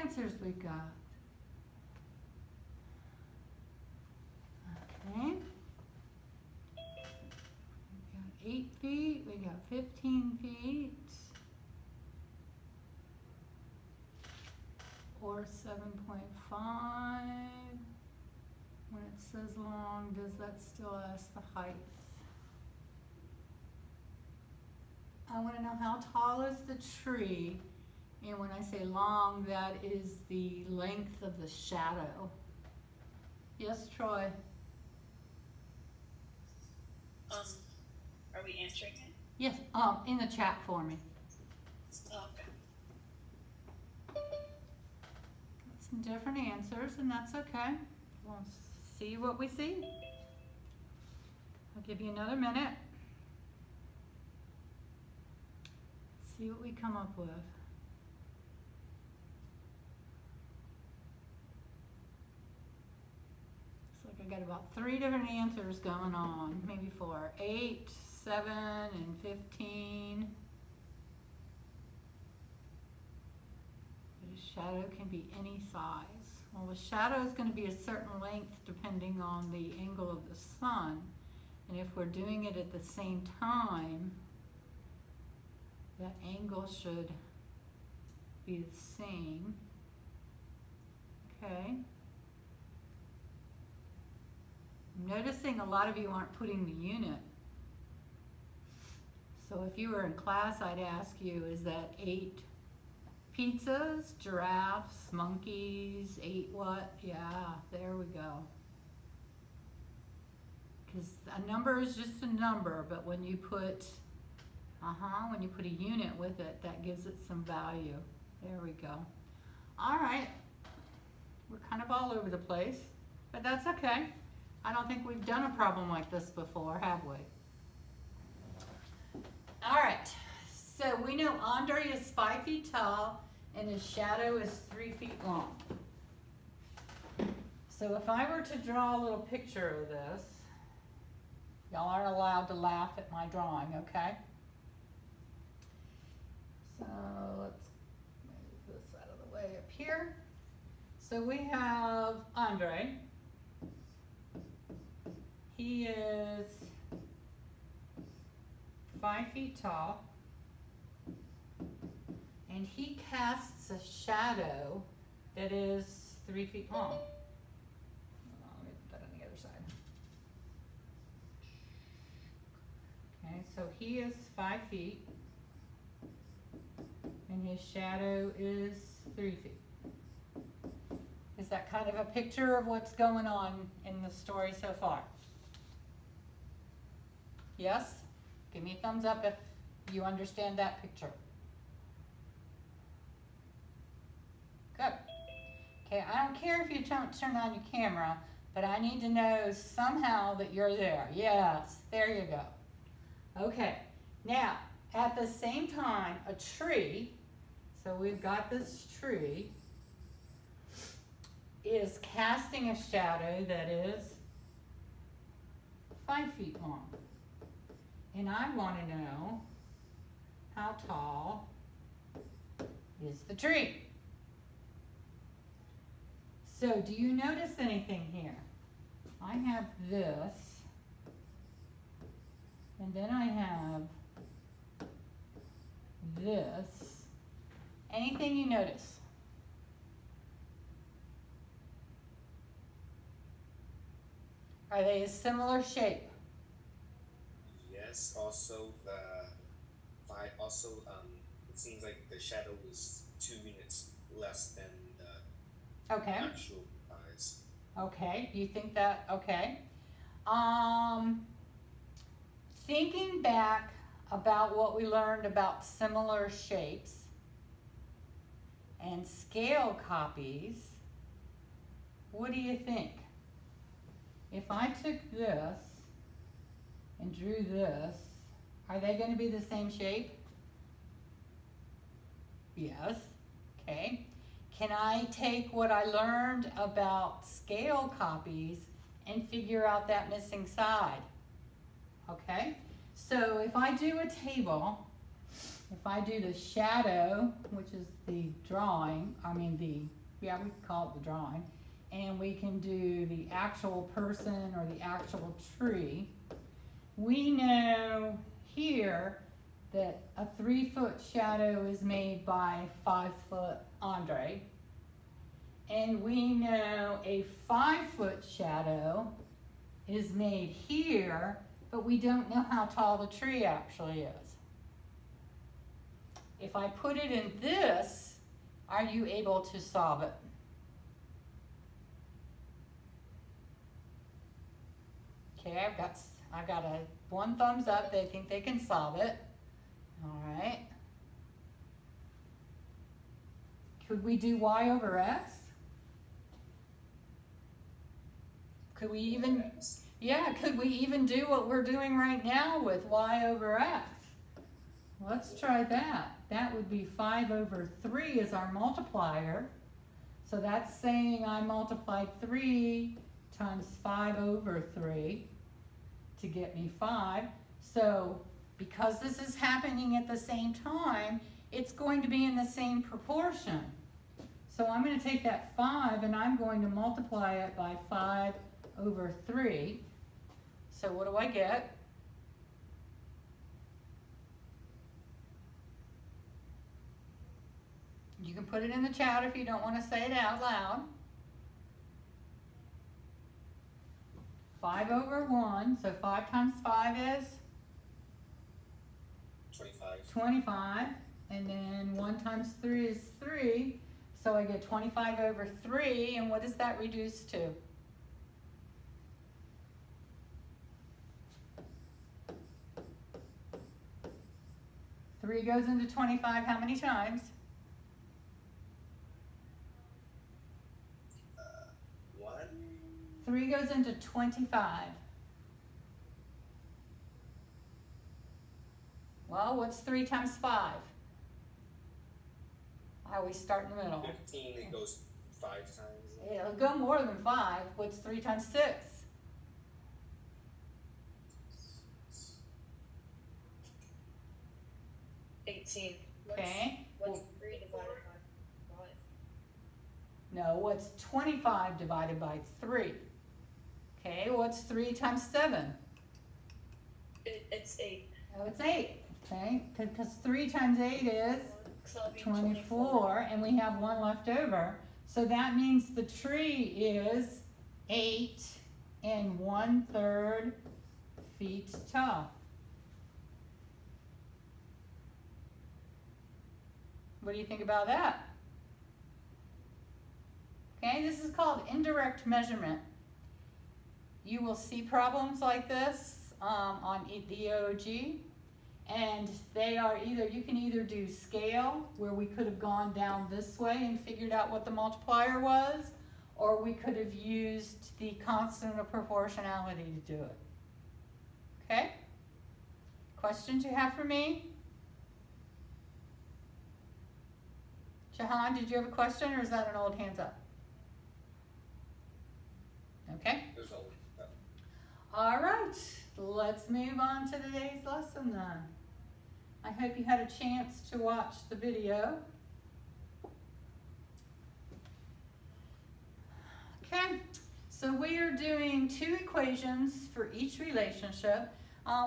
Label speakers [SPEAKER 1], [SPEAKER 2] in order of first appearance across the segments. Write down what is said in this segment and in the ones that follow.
[SPEAKER 1] answers we got. Okay. We got 8 feet, we got 15 feet. Or 7.5. When it says long, does that still ask the height? I want to know how tall is the tree, and when I say long, that is the length of the shadow. Yes, Troy?
[SPEAKER 2] Are we answering it?
[SPEAKER 1] Yes, in the chat for me.
[SPEAKER 2] Oh, okay.
[SPEAKER 1] Some different answers, and that's okay. We'll see what we see. I'll give you another minute. See what we come up with. Looks like I got about 3 different answers going on, maybe 4. 8, 7, and 15. The shadow can be any size. Well, the shadow is going to be a certain length depending on the angle of the sun. And if we're doing it at the same time, that angle should be the same. Okay. I'm noticing a lot of you aren't putting the unit. So if you were in class, I'd ask you, is that 8 pizzas, giraffes, monkeys, 8 what? Yeah, there we go. Because a number is just a number, but when you put when you put a unit with it, that gives it some value. There we go. All right. We're kind of all over the place, but that's okay. I don't think we've done a problem like this before, have we? All right. So we know Andre is 5 feet tall and his shadow is 3 feet long. So if I were to draw a little picture of this, y'all aren't allowed to laugh at my drawing, okay? So let's move this out of the way up here. So we have Andre. He is 5 feet tall, and he casts a shadow that is 3 feet long. Let me put that on the other side. Okay, so he is 5 feet, and his shadow is 3 feet. Is that kind of a picture of what's going on in the story so far? Yes? Give me a thumbs up if you understand that picture. Good. Okay, I don't care if you don't turn on your camera, but I need to know somehow that you're there. Yes, there you go. Okay, now, at the same time, a tree, so we've got this tree, is casting a shadow that is 5 feet long. And I want to know how tall is the tree. So do you notice anything here? I have this, and then I have this. Anything you notice? Are they a similar shape?
[SPEAKER 3] Yes. Also, it seems like the shadow was 2 units less than the
[SPEAKER 1] Okay.
[SPEAKER 3] actual size.
[SPEAKER 1] Okay. You think that? Okay. Thinking back about what we learned about similar shapes and scale copies, what do you think? If I took this and drew this, are they going to be the same shape? Yes. Okay. Can I take what I learned about scale copies and figure out that missing side? Okay. So if I do a table, if I do the shadow, which is the drawing, yeah, we can call it the drawing. And we can do the actual person or the actual tree. We know here that a 3-foot shadow is made by 5-foot Andre. And we know a 5-foot shadow is made here, but we don't know how tall the tree actually is. If I put it in this, are you able to solve it? Okay, I've got a 1 thumbs up. They think they can solve it. All right. Could we do y over x? Could we even, yeah, could we even do what we're doing right now with y over x? Let's try that. That would be 5 over 3 is our multiplier. So that's saying I multiplied 3 times 5 over 3 to get me 5. So because this is happening at the same time, it's going to be in the same proportion. So I'm going to take that 5 and I'm going to multiply it by 5 over 3. So what do I get? You can put it in the chat if you don't want to say it out loud. 5 over 1, so 5 times 5 is?
[SPEAKER 3] 25.
[SPEAKER 1] 25, and then 1 times 3 is 3, so I get 25 over 3, and what does that reduce to? Three goes into 25 how many times?
[SPEAKER 3] 1.
[SPEAKER 1] 3 goes into 25. Well, what's 3 times 5? I always start in the middle.
[SPEAKER 3] 15, it goes 5 times.
[SPEAKER 1] It'll go more than 5. What's 3 times 6?
[SPEAKER 2] 18.
[SPEAKER 1] Okay.
[SPEAKER 2] What's 3 divided by 5?
[SPEAKER 1] No, what's 25 divided by 3? Okay, what's 3 times 7?
[SPEAKER 2] It's 8.
[SPEAKER 1] Oh, it's 8. Okay, because 3 times 8 is
[SPEAKER 2] So that'll be
[SPEAKER 1] 24, and we have 1 left over. So that means the tree is 8 and 1/3 feet tall. What do you think about that? Okay, this is called indirect measurement. You will see problems like this on the EOG, and they are either, you can either do scale, where we could have gone down this way and figured out what the multiplier was, or we could have used the constant of proportionality to do it. Okay? Questions you have for me? Jahan, did you have a question, or is that an old hands up? Okay.
[SPEAKER 3] There's all.
[SPEAKER 1] All right, let's move on to today's lesson then. I hope you had a chance to watch the video. Okay, so we are doing 2 equations for each relationship.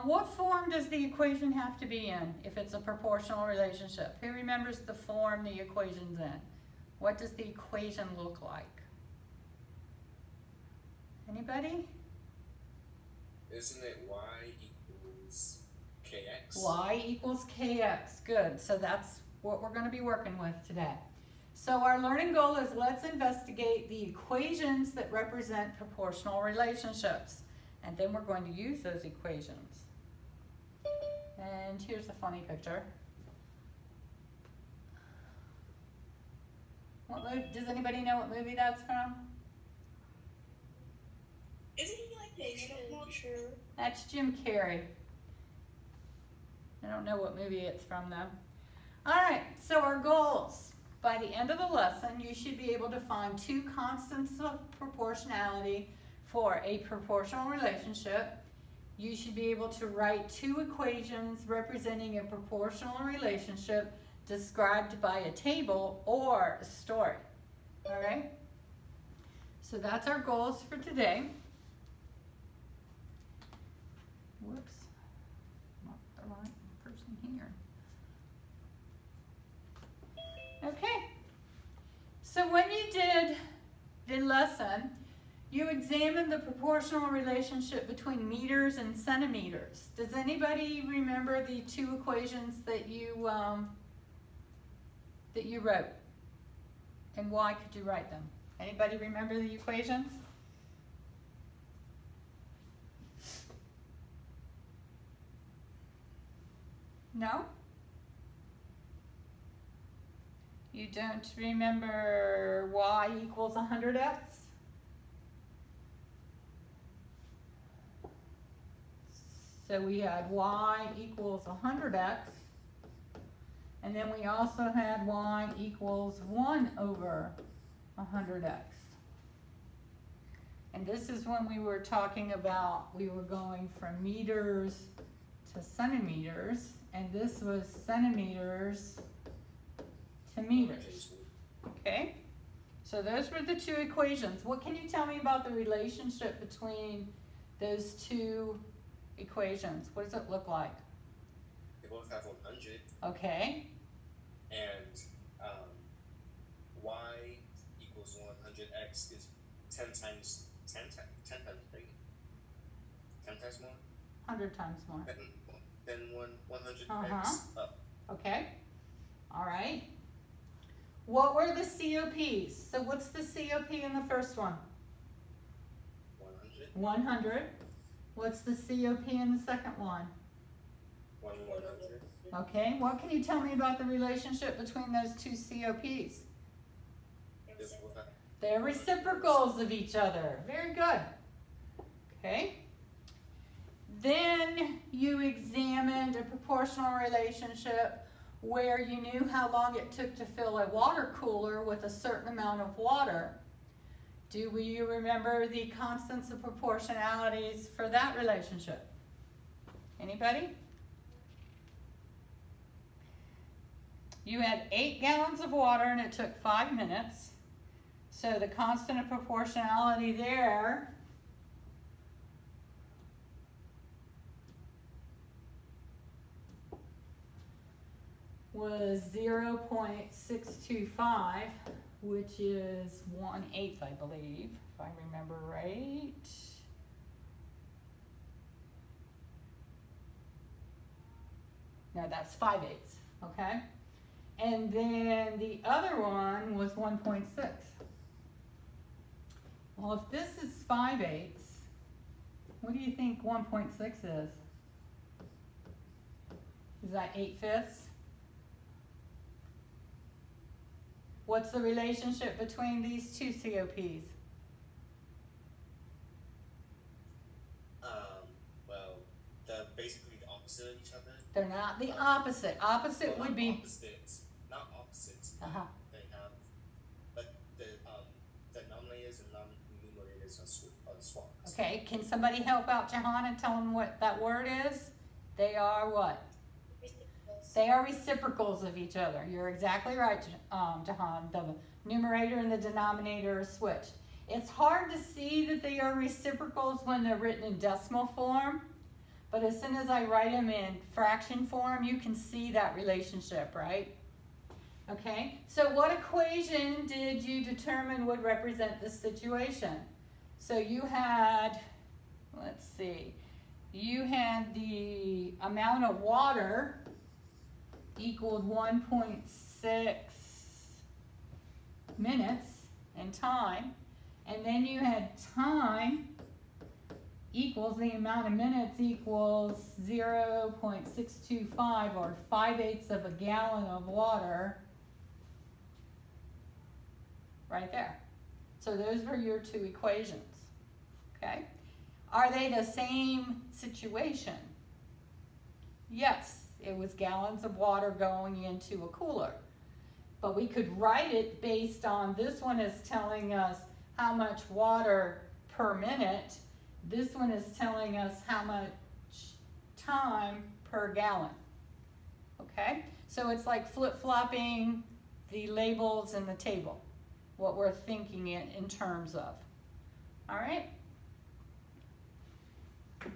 [SPEAKER 1] What form does the equation have to be in if it's a proportional relationship? Who remembers the form the equation's in? What does the equation look like? Anybody?
[SPEAKER 3] Isn't it y equals kx?
[SPEAKER 1] Y equals kx. Good. So that's what we're going to be working with today. So our learning goal is let's investigate the equations that represent proportional relationships. And then we're going to use those equations. And here's a funny picture. Does anybody know what movie that's from?
[SPEAKER 2] Isn't he like the sure.
[SPEAKER 1] That's Jim Carrey. I don't know what movie it's from though. Alright, so our goals. By the end of the lesson, you should be able to find 2 constants of proportionality for a proportional relationship. You should be able to write 2 equations representing a proportional relationship described by a table or a story. All right? So that's our goals for today. Whoops, not the right person here. Okay, so when you did the lesson, you examined the proportional relationship between meters and centimeters. Does anybody remember the two equations that you wrote? And why could you write them? Anybody remember the equations? No? You don't remember y equals 100x? So we had y equals 100x, and then we also had y equals 1 over 100x. And this is when we were talking about, we were going from meters to centimeters, and this was centimeters to meters. Okay? So those were the two equations. What can you tell me about the relationship between those two equations? What does it look like?
[SPEAKER 3] They both have 100,
[SPEAKER 1] Okay.
[SPEAKER 3] and y equals 100x is 10 times 10 times 3. 10 times more?
[SPEAKER 1] 100 times more.
[SPEAKER 3] Then 100x up.
[SPEAKER 1] Okay. All right. What were the COPs? So what's the COP in the first one?
[SPEAKER 3] 100.
[SPEAKER 1] 100. What's the COP in the second one?
[SPEAKER 3] 100.
[SPEAKER 1] Okay. What can you tell me about the relationship between those two COPs?
[SPEAKER 3] This will have
[SPEAKER 1] They're reciprocals of each other. Very good. Okay. Then you examined a proportional relationship where you knew how long it took to fill a water cooler with a certain amount of water. Do you remember the constants of proportionalities for that relationship? Anybody? You had 8 gallons of water and it took 5 minutes. So the constant of proportionality there was 0.625, which is 1/8, I believe, if I remember right. No, that's 5/8, okay? And then the other one was 1.6. Well, if this is 5/8, what do you think 1.6 is? Is that 8/5? What's the relationship between these two COPs?
[SPEAKER 3] Well, they're basically the opposite of each other.
[SPEAKER 1] They're not the opposite. Opposite
[SPEAKER 3] Well,
[SPEAKER 1] would be.
[SPEAKER 3] opposites, not opposites.
[SPEAKER 1] Uh-huh.
[SPEAKER 3] They have, but the denominators and numerators are swapped.
[SPEAKER 1] Okay, can somebody help out Jahan and tell him what that word is? They are what? They are reciprocals of each other. You're exactly right, Jahan. The numerator and the denominator are switched. It's hard to see that they are reciprocals when they're written in decimal form, but as soon as I write them in fraction form, you can see that relationship, right? Okay, so what equation did you determine would represent this situation? So you had, let's see, you had the amount of water equaled 1.6 minutes in time, and then you had time equals the amount of minutes equals 0.625 or 5/8 of a gallon of water right there. So those were your two equations, okay? Are they the same situation? Yes. It was gallons of water going into a cooler. But we could write it based on, this one is telling us how much water per minute. This one is telling us how much time per gallon. Okay? So it's like flip-flopping the labels in the table. what we're thinking it in terms of. All right?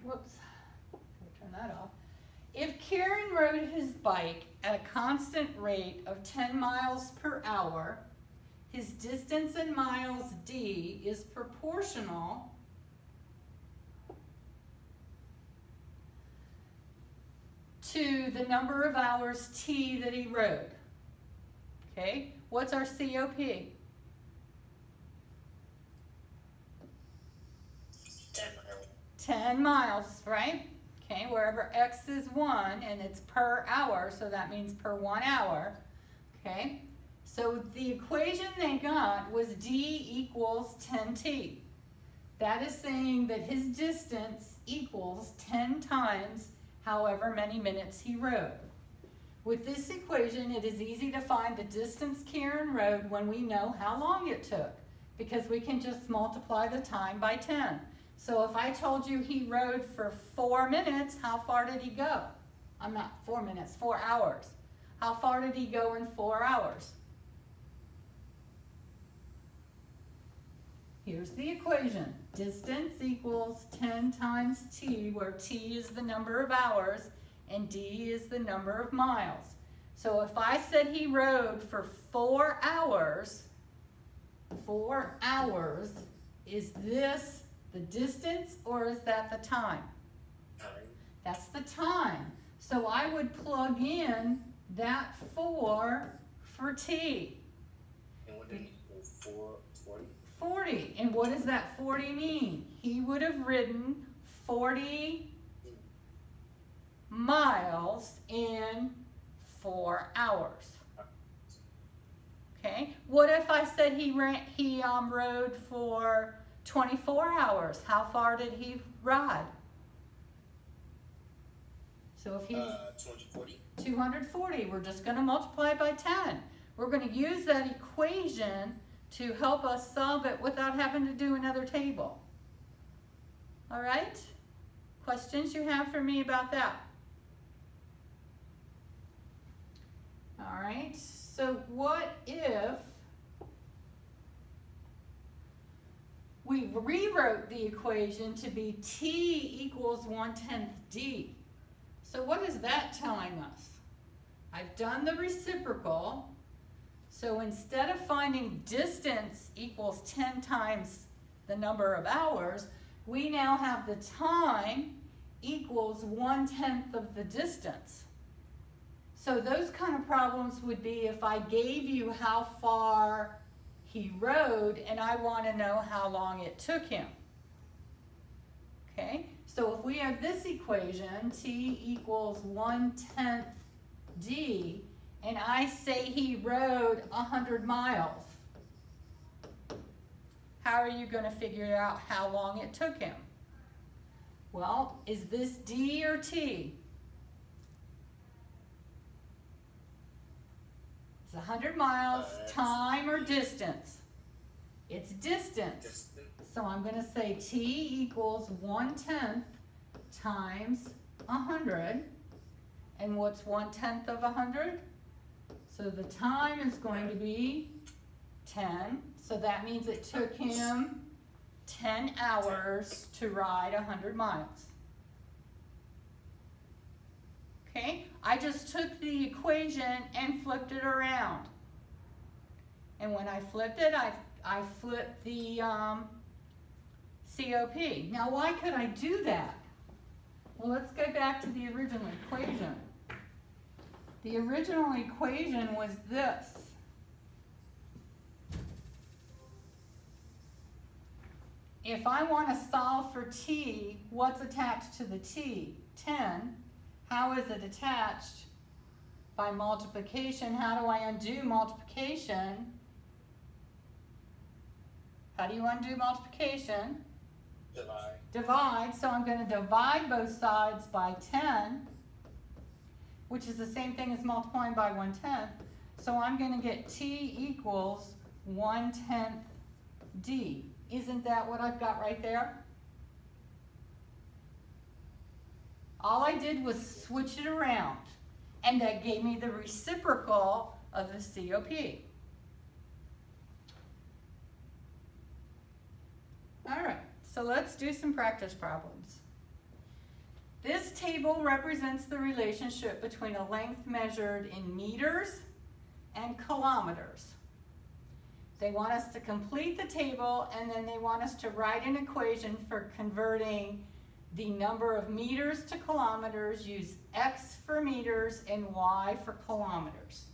[SPEAKER 1] Whoops, turn that off. If Kieran rode his bike at a constant rate of 10 miles per hour, his distance in miles D is proportional to the number of hours T that he rode. Okay, what's our COP? 10 miles, right? Okay, wherever X is 1 and it's per hour, so that means per 1 hour. Okay, so the equation they got was D equals 10T. That is saying that his distance equals 10 times however many minutes he rode. With this equation, it is easy to find the distance Kieran rode when we know how long it took, because we can just multiply the time by 10. So if I told you he rode for 4 minutes, how far did he go? I'm not 4 minutes, 4 hours. How far did he go in 4 hours? Here's the equation. Distance equals 10 times T, where T is the number of hours and D is the number of miles. So if I said he rode for 4 hours, 4 hours, is this the distance or is that the time?
[SPEAKER 3] Time.
[SPEAKER 1] That's the time. So I would plug in that 4 for T.
[SPEAKER 3] And what did he go for? 40?
[SPEAKER 1] 40. And what does that 40 mean? He would have ridden 40 miles in 4 hours. Okay. What if I said he rode for 24 hours? How far did he ride? So if he
[SPEAKER 3] 240.
[SPEAKER 1] 240, we're just going to multiply by 10. We're going to use that equation to help us solve it without having to do another table. All right? Questions you have for me about that? All right, so what if we rewrote the equation to be T equals 1/10 D? So what is that telling us? I've done the reciprocal. So instead of finding distance equals 10 times the number of hours, we now have the time equals 1/10 of the distance. So those kind of problems would be if I gave you how far he rode and I want to know how long it took him. Okay, so if we have this equation, T equals 1/10 D, and I say he rode 100 miles, how are you going to figure out how long it took him? Well, is this D or T? It's 100 miles, time or distance? It's distance.
[SPEAKER 3] Distance.
[SPEAKER 1] So I'm going to say T equals 1/10 times 100. And what's 1/10 of 100? So the time is going to be 10. So that means it took him 10 hours to ride 100 miles. Okay, I just took the equation and flipped it around. And when I flipped it, I flipped the COP. Now why could I do that? Well, let's go back to the original equation. The original equation was this. If I want to solve for T, what's attached to the T? 10. How is it attached? By multiplication. How do I undo multiplication? How do you undo multiplication?
[SPEAKER 3] Divide.
[SPEAKER 1] Divide. So I'm going to divide both sides by 10, which is the same thing as multiplying by 1/10. So I'm going to get T equals 1/10 D. Isn't that what I've got right there? All I did was switch it around, and that gave me the reciprocal of the COP. So let's do some practice problems. This table represents the relationship between a length measured in meters and kilometers. They want us to complete the table, and then they want us to write an equation for converting the number of meters to kilometers. Use X for meters and Y for kilometers.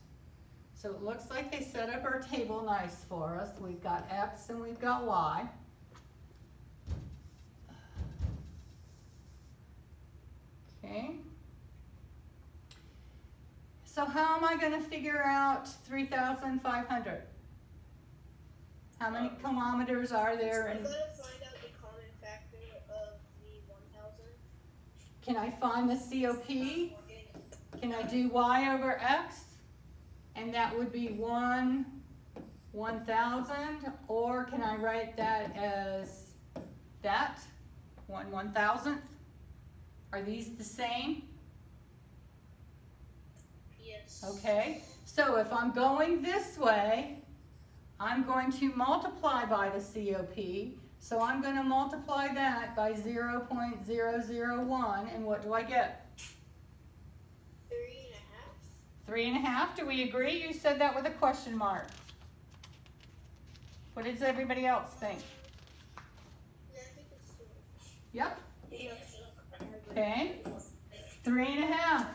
[SPEAKER 1] So it looks like they set up our table nice for us. We've got X and we've got Y. Okay. So how am I going to figure out 3,500? How many kilometers are there?
[SPEAKER 2] I'm
[SPEAKER 1] And
[SPEAKER 2] gonna find out the common factor of the 1,000.
[SPEAKER 1] can I find the COP? Can I do Y over X? And that would be 1,000. Or can I write that as that? 1/1000th? Are these the same?
[SPEAKER 2] Yes.
[SPEAKER 1] Okay. So if I'm going this way, I'm going to multiply by the COP. So I'm going to multiply that by 0.001. And what do I get?
[SPEAKER 2] 3.5.
[SPEAKER 1] 3.5. Do we agree? You said that with a question mark. What does everybody else think?
[SPEAKER 2] Yeah, I think it's 2.
[SPEAKER 1] Yep.
[SPEAKER 2] Yes.
[SPEAKER 1] Okay. 3.5.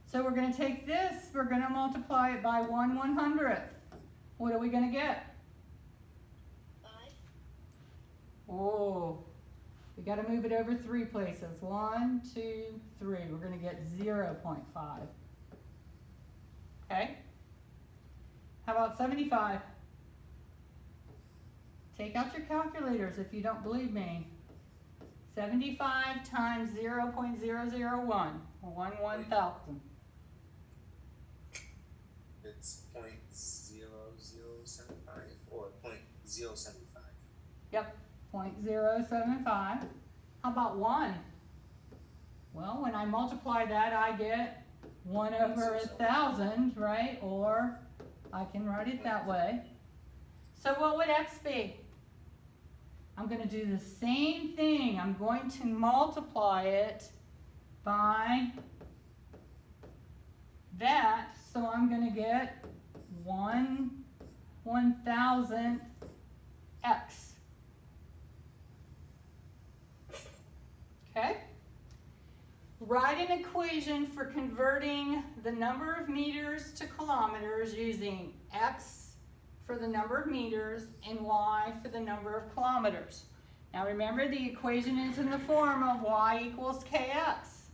[SPEAKER 1] So we're going to take this, we're going to multiply it by 1/100th. What are we going to get?
[SPEAKER 2] 5.
[SPEAKER 1] Oh, we got to move it over 3 places. 1, 2, 3. We're going to get 0.5. Okay. How about 75? Take out your calculators if you don't believe me. 75 times 0.001, 1/1000.
[SPEAKER 3] It's 0.0075 or 0.075.
[SPEAKER 1] Yep, 0.075. How about 1? Well, when I multiply that, I get 1 over 1,000, right? Or I can write it that way. So what would X be? I'm going to do the same thing. I'm going to multiply it by that. So I'm going to get 1/1000th X. Okay? Write an equation for converting the number of meters to kilometers using X for the number of meters and Y for the number of kilometers. Now remember, the equation is in the form of Y equals KX.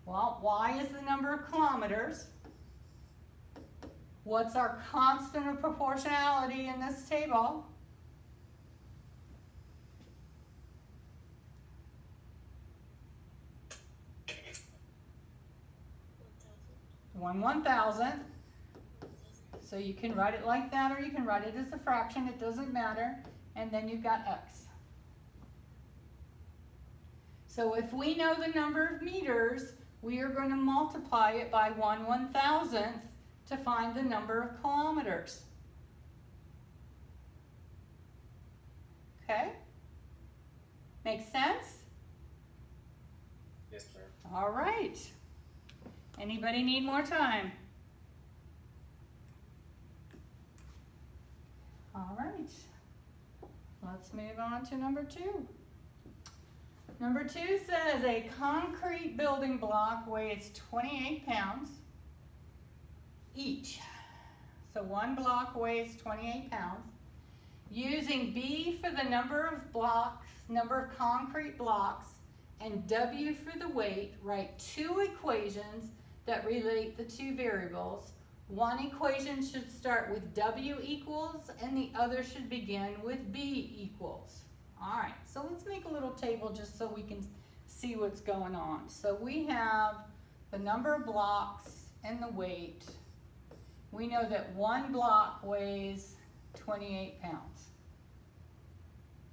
[SPEAKER 1] Well, Y is the number of kilometers. What's our constant of proportionality in this table? One 1,000th. So you can write it like that, or you can write it as a fraction. It doesn't matter. And then you've got X. So if we know the number of meters, we are going to multiply it by 1/1000th to find the number of kilometers. Okay? Make sense?
[SPEAKER 3] Yes, ma'am.
[SPEAKER 1] All right. Anybody need more time? All right. Let's move on to number 2. Number 2 says a concrete building block weighs 28 pounds each. So one block weighs 28 pounds. Using B for the number of blocks, number of concrete blocks, and W for the weight, write 2 equations that relate the 2 variables. One equation should start with W equals, and the other should begin with B equals. All right, so let's make a little table just so we can see what's going on. So we have the number of blocks and the weight. We know that one block weighs 28 pounds.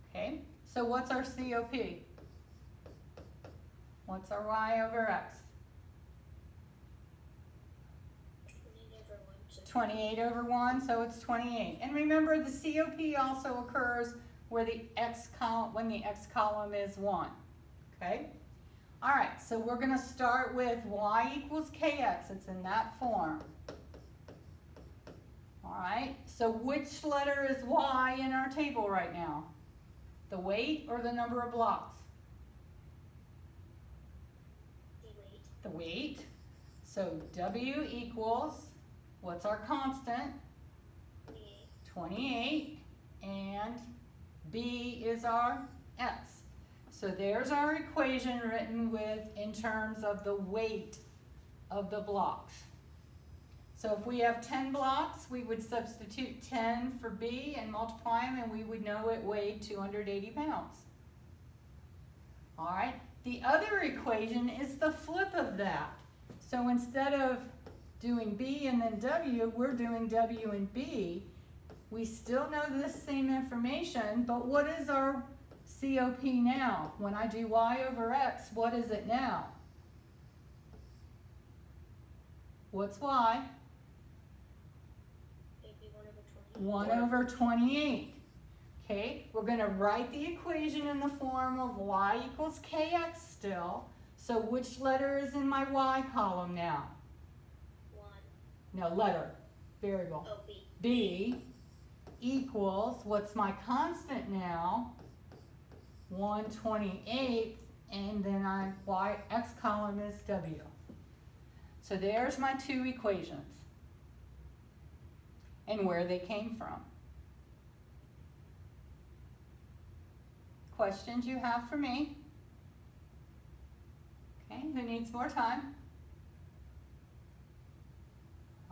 [SPEAKER 1] Okay, so what's our COP? What's our Y over X? 28 over 1, so it's 28. And remember, the COP also occurs where the x column, when the x column is 1. Okay? All right, so we're going to start with y equals kx. It's in that form. All right, so which letter is y in our table right now? The weight or the number of blocks?
[SPEAKER 2] The weight.
[SPEAKER 1] The weight. So w equals, what's our constant?
[SPEAKER 2] 28.
[SPEAKER 1] 28. And b is our x. So there's our equation written with in terms of the weight of the blocks. So if we have 10 blocks, we would substitute 10 for b and multiply them, and we would know it weighed 280 pounds. All right, the other equation is the flip of that. So instead of doing b and then w, we're doing w and b. We still know this same information, but what is our COP now? When I do y over x, what is it now? What's y?
[SPEAKER 2] Maybe 1 over 20.
[SPEAKER 1] 1 over 28. Okay, we're going to write the equation in the form of y equals kx still. So which letter is in my y column now?
[SPEAKER 2] 1.
[SPEAKER 1] No, letter, variable.
[SPEAKER 2] Oh, b.
[SPEAKER 1] B equals, what's my constant now? 1/28, and then x column is w. So there's my two equations and where they came from. Questions you have for me? Okay, who needs more time?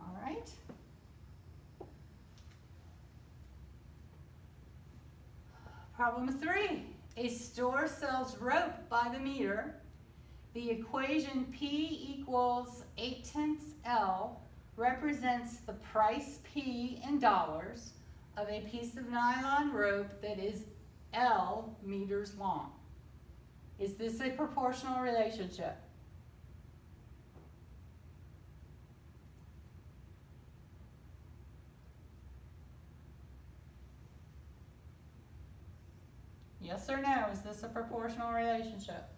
[SPEAKER 1] All right. Problem 3. A store sells rope by the meter. The equation P equals 8/10 L represents the price P in dollars of a piece of nylon rope that is L meters long. Is this a proportional relationship? Yes or no? Is this a proportional relationship?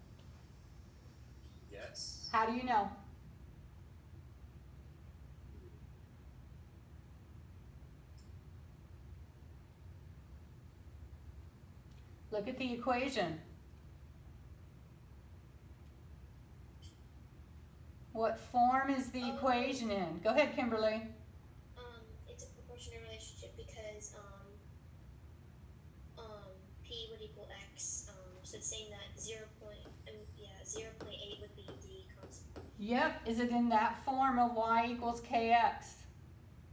[SPEAKER 3] Yes.
[SPEAKER 1] How do you know? Look at the equation. What form is the equation in? Go ahead, Kimberly.
[SPEAKER 2] It's a proportional relationship because p would equal x. So it's saying that 0.8 would be the constant.
[SPEAKER 1] Yep, is it in that form of y equals kx?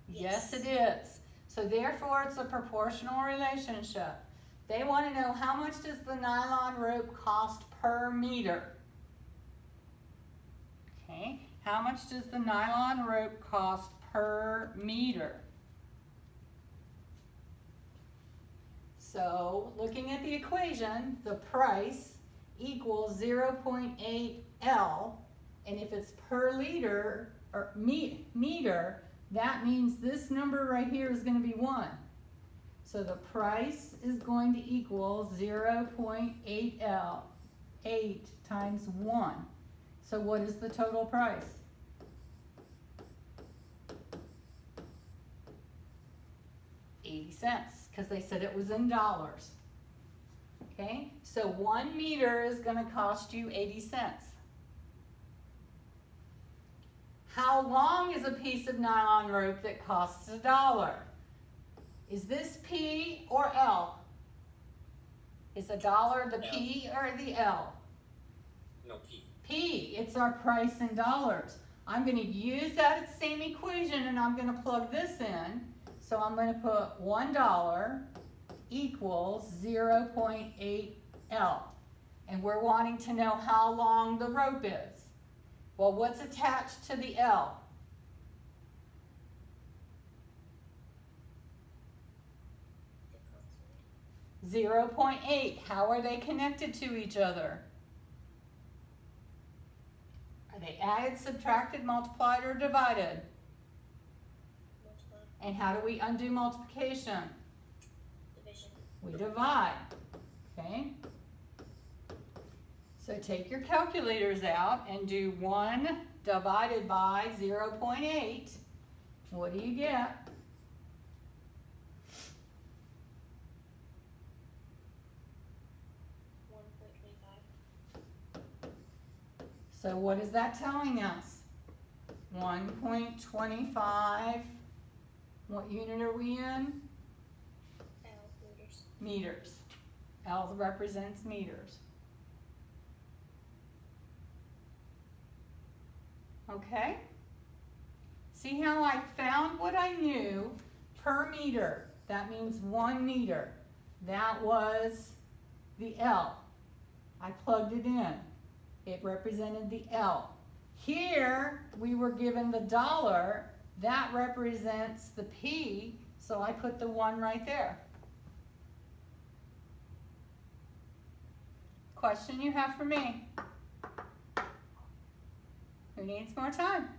[SPEAKER 1] Yes, it is. So therefore it's a proportional relationship. They want to know how much does the nylon rope cost per meter? Okay, how much does the nylon rope cost per meter? So looking at the equation, the price equals 0.8 L, and if it's per liter or meter, that means this number right here is going to be 1. So the price is going to equal 0.8 L, 8 times 1. So what is the total price? $0.80, because they said it was in dollars. Okay, so 1 meter is going to cost you 80 cents. How long is a piece of nylon rope that costs $1? Is this P or L? Is $1 the P or the L?
[SPEAKER 3] No, P.
[SPEAKER 1] P, it's our price in dollars. I'm going to use that same equation and I'm going to plug this in. So I'm going to put $1 equals 0.8 L. And we're wanting to know how long the rope is. Well, what's attached to the L?
[SPEAKER 2] The constant.
[SPEAKER 1] 0.8. How are they connected to each other? Are they added, subtracted, multiplied, or divided?
[SPEAKER 2] Multiply.
[SPEAKER 1] And how do we undo multiplication?
[SPEAKER 2] Division.
[SPEAKER 1] We divide, okay? So take your calculators out and do 1 divided by 0.8. What do you get?
[SPEAKER 2] 1.25.
[SPEAKER 1] So what is that telling us? 1.25. What unit are we in?
[SPEAKER 2] L meters.
[SPEAKER 1] Meters. L represents meters. Okay? See how I found what I knew per meter? That means 1 meter. That was the L. I plugged it in. It represented the L. Here, we were given the dollar. That represents the P, so I put the 1 right there. Question you have for me? Who needs more time?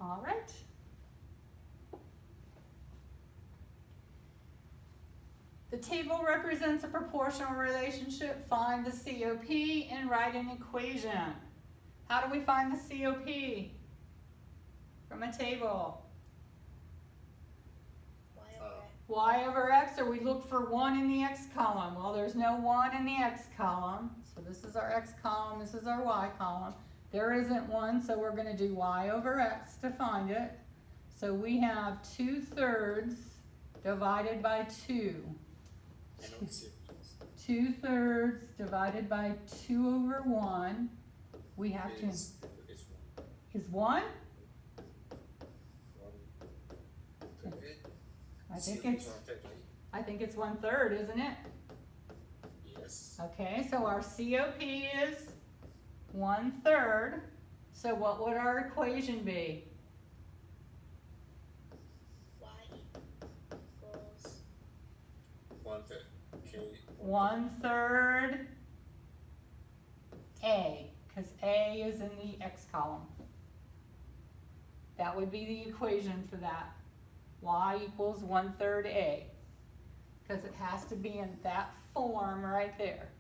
[SPEAKER 1] All right. The table represents a proportional relationship. Find the COP and write an equation. How do we find the COP? From a table. Y over x, or we look for 1 in the x column. Well, there's no 1 in the x column. So this is our x column, this is our y column. There isn't one, so we're going to do y over x to find it. So we have 2/3 divided by 2. 2/3 divided by 2 over 1. We have to. Is 1? I think it's 1/3, isn't it?
[SPEAKER 3] Yes.
[SPEAKER 1] Okay, so our COP is 1/3. So what would our equation be?
[SPEAKER 2] Y equals
[SPEAKER 3] 1/3. Okay.
[SPEAKER 1] 1/3 A, because A is in the x column. That would be the equation for that. Y equals 1/3 A, because it has to be in that form right there.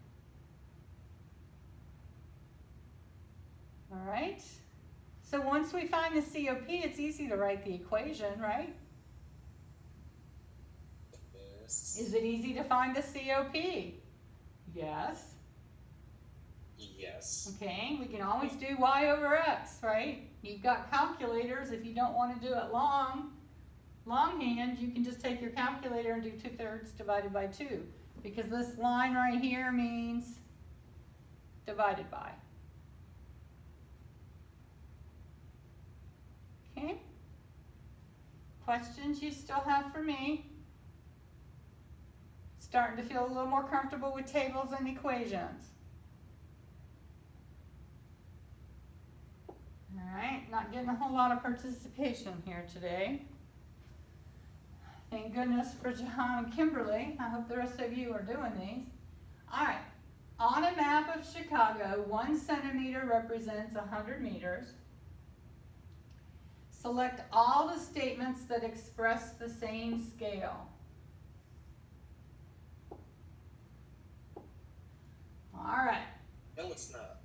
[SPEAKER 1] All right, so once we find the COP, it's easy to write the equation, right?
[SPEAKER 3] Yes.
[SPEAKER 1] Is it easy to find the COP? Yes.
[SPEAKER 3] Yes.
[SPEAKER 1] Okay, we can always do y over x, right? You've got calculators. If you don't want to do it longhand, you can just take your calculator and do 2/3 divided by 2. Because this line right here means divided by. Okay? Questions you still have for me? Starting to feel a little more comfortable with tables and equations. Alright, not getting a whole lot of participation here today. Thank goodness for Jahan and Kimberly. I hope the rest of you are doing these. Alright, on a map of Chicago, 1 centimeter represents 100 meters. Select all the statements that express the same scale. Alright.
[SPEAKER 3] No, it's not.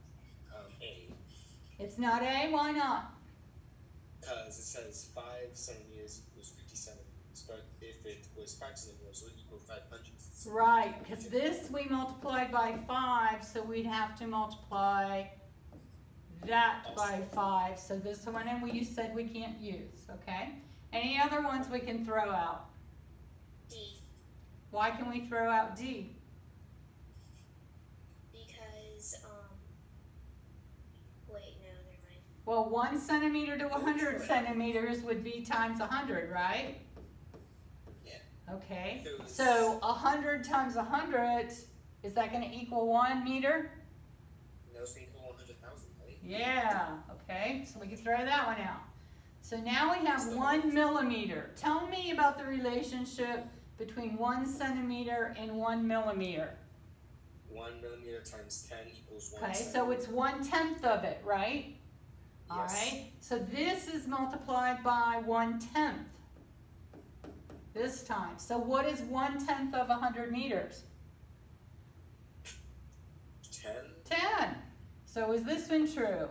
[SPEAKER 3] A.
[SPEAKER 1] It's not A, why not?
[SPEAKER 3] Because it says 5 centimeters equals 50 centimeters. But if it was 5 centimeters, it would equal 500.
[SPEAKER 1] Right, because this we multiplied by 5, so we'd have to multiply that by 5. So this one, and you said we can't use, okay? Any other ones we can throw out?
[SPEAKER 2] D.
[SPEAKER 1] Why can we throw out D?
[SPEAKER 2] Because wait, no, never mind.
[SPEAKER 1] Well, 1 centimeter to 100 centimeters would be times 100, right?
[SPEAKER 3] Yeah.
[SPEAKER 1] Okay, so 100 times 100, is that going to equal 1 meter?
[SPEAKER 3] No, it's equal 100,000, right?
[SPEAKER 1] Yeah, okay, so we can throw that one out. So now we have 1 millimeter. Tell me about the relationship between 1 centimeter and 1 millimeter.
[SPEAKER 3] 1 millimeter times 10 equals 1
[SPEAKER 1] Okay,
[SPEAKER 3] centimeter.
[SPEAKER 1] so it's 1/10 of it, right? All
[SPEAKER 3] Yes.
[SPEAKER 1] right, so this is multiplied by 1/10. this time. So what is 1/10 of 100 meters?
[SPEAKER 3] 10?
[SPEAKER 1] 10. So is this one true?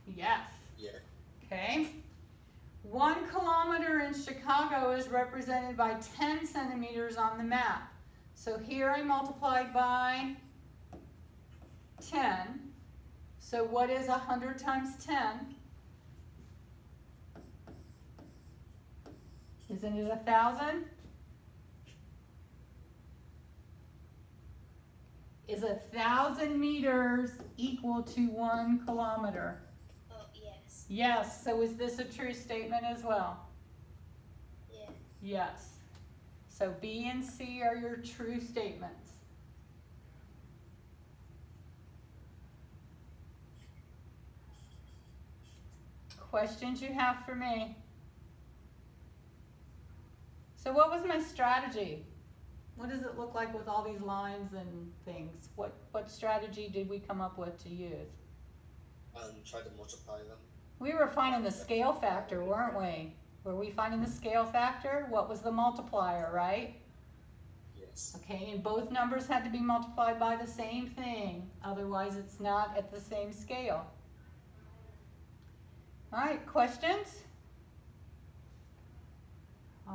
[SPEAKER 1] Yes.
[SPEAKER 3] Yeah.
[SPEAKER 1] Okay. 1 kilometer in Chicago is represented by 10 centimeters on the map. So here I multiplied by 10. So what is 100 times 10? Isn't it 1,000? Is 1,000 meters equal to 1 kilometer?
[SPEAKER 2] Oh, yes.
[SPEAKER 1] Yes. So is this a true statement as well?
[SPEAKER 2] Yeah.
[SPEAKER 1] Yes. So B and C are your true statements. Questions you have for me? So what was my strategy? What does it look like with all these lines and things? What strategy did we come up with to use?
[SPEAKER 3] Try to multiply them.
[SPEAKER 1] We were finding the scale factor, weren't we? Were we finding the scale factor? What was the multiplier, right?
[SPEAKER 3] Yes.
[SPEAKER 1] Okay, and both numbers had to be multiplied by the same thing, otherwise it's not at the same scale. All right, questions?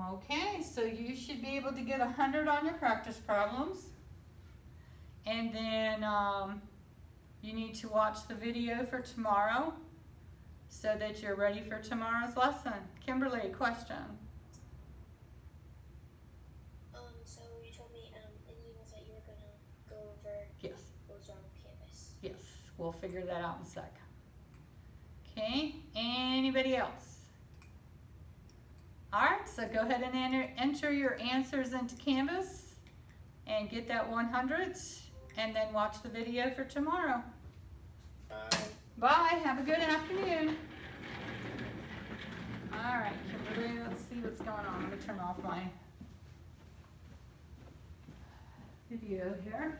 [SPEAKER 1] Okay, so you should be able to get 100 on your practice problems. And then you need to watch the video for tomorrow so that you're ready for tomorrow's lesson. Kimberly, question?
[SPEAKER 2] So you told me in emails that you were gonna go over
[SPEAKER 1] Yes.
[SPEAKER 2] what's wrong with Canvas.
[SPEAKER 1] Yes, we'll figure that out in a sec. Okay, anybody else? All right, so go ahead and enter your answers into Canvas and get that 100, and then watch the video for tomorrow.
[SPEAKER 3] Bye.
[SPEAKER 1] Bye, have a good afternoon. All right, Kimberly, let's see what's going on. Let me turn off my video here.